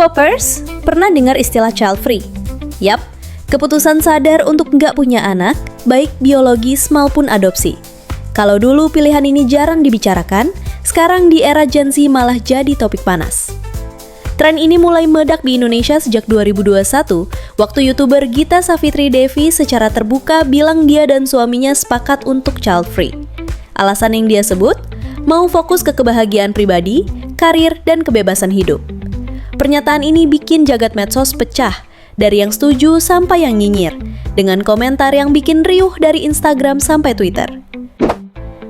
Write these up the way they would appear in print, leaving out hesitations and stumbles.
K-popers, pernah dengar istilah child free? Yap, keputusan sadar untuk nggak punya anak, baik biologis maupun adopsi. Kalau dulu pilihan ini jarang dibicarakan, sekarang di era Gen Z malah jadi topik panas. Tren ini mulai meledak di Indonesia sejak 2021, waktu YouTuber Gita Savitri Devi secara terbuka bilang dia dan suaminya sepakat untuk child free. Alasan yang dia sebut, mau fokus ke kebahagiaan pribadi, karir, dan kebebasan hidup. Pernyataan ini bikin jagat medsos pecah, dari yang setuju sampai yang nyinyir, dengan komentar yang bikin riuh dari Instagram sampai Twitter.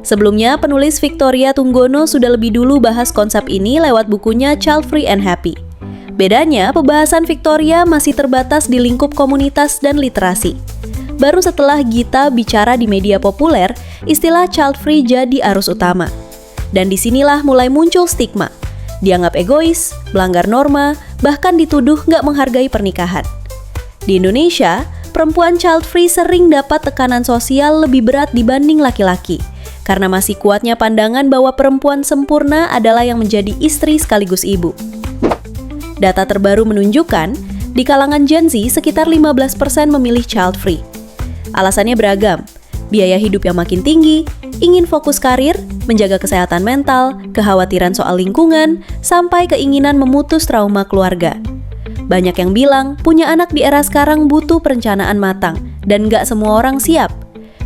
Sebelumnya, penulis Victoria Tunggono sudah lebih dulu bahas konsep ini lewat bukunya Child Free and Happy. Bedanya, pembahasan Victoria masih terbatas di lingkup komunitas dan literasi. Baru setelah Gita bicara di media populer, istilah child free jadi arus utama. Dan disinilah mulai muncul stigma. Dianggap egois, melanggar norma, bahkan dituduh nggak menghargai pernikahan. Di Indonesia, perempuan child free sering dapat tekanan sosial lebih berat dibanding laki-laki, karena masih kuatnya pandangan bahwa perempuan sempurna adalah yang menjadi istri sekaligus ibu. Data terbaru menunjukkan, di kalangan Gen Z sekitar 15% memilih child free. Alasannya beragam, biaya hidup yang makin tinggi, ingin fokus karir, menjaga kesehatan mental, kekhawatiran soal lingkungan, sampai keinginan memutus trauma keluarga. Banyak yang bilang, punya anak di era sekarang butuh perencanaan matang, dan nggak semua orang siap.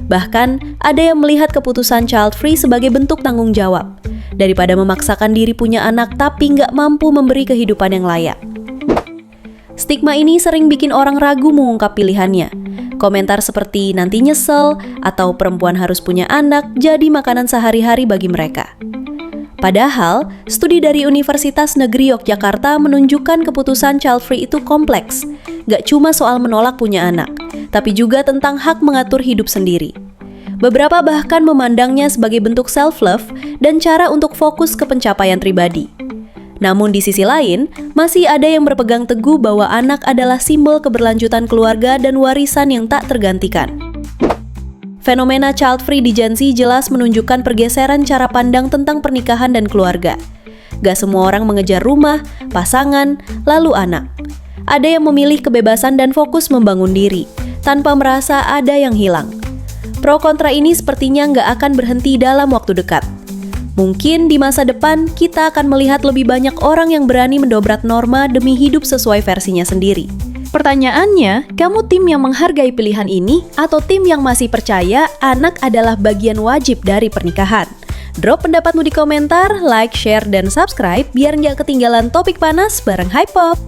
Bahkan, ada yang melihat keputusan child free sebagai bentuk tanggung jawab, daripada memaksakan diri punya anak tapi nggak mampu memberi kehidupan yang layak. Stigma ini sering bikin orang ragu mengungkap pilihannya. Komentar seperti nanti nyesel atau perempuan harus punya anak jadi makanan sehari-hari bagi mereka. Padahal, studi dari Universitas Negeri Yogyakarta menunjukkan keputusan child free itu kompleks. Gak cuma soal menolak punya anak, tapi juga tentang hak mengatur hidup sendiri. Beberapa bahkan memandangnya sebagai bentuk self-love dan cara untuk fokus ke pencapaian pribadi. Namun di sisi lain, masih ada yang berpegang teguh bahwa anak adalah simbol keberlanjutan keluarga dan warisan yang tak tergantikan. Fenomena child free di Gen Z jelas menunjukkan pergeseran cara pandang tentang pernikahan dan keluarga. Gak semua orang mengejar rumah, pasangan, lalu anak. Ada yang memilih kebebasan dan fokus membangun diri, tanpa merasa ada yang hilang. Pro kontra ini sepertinya gak akan berhenti dalam waktu dekat. Mungkin di masa depan kita akan melihat lebih banyak orang yang berani mendobrak norma demi hidup sesuai versinya sendiri. Pertanyaannya, kamu tim yang menghargai pilihan ini atau tim yang masih percaya anak adalah bagian wajib dari pernikahan? Drop pendapatmu di komentar, like, share, dan subscribe biar nggak ketinggalan topik panas bareng Hypop.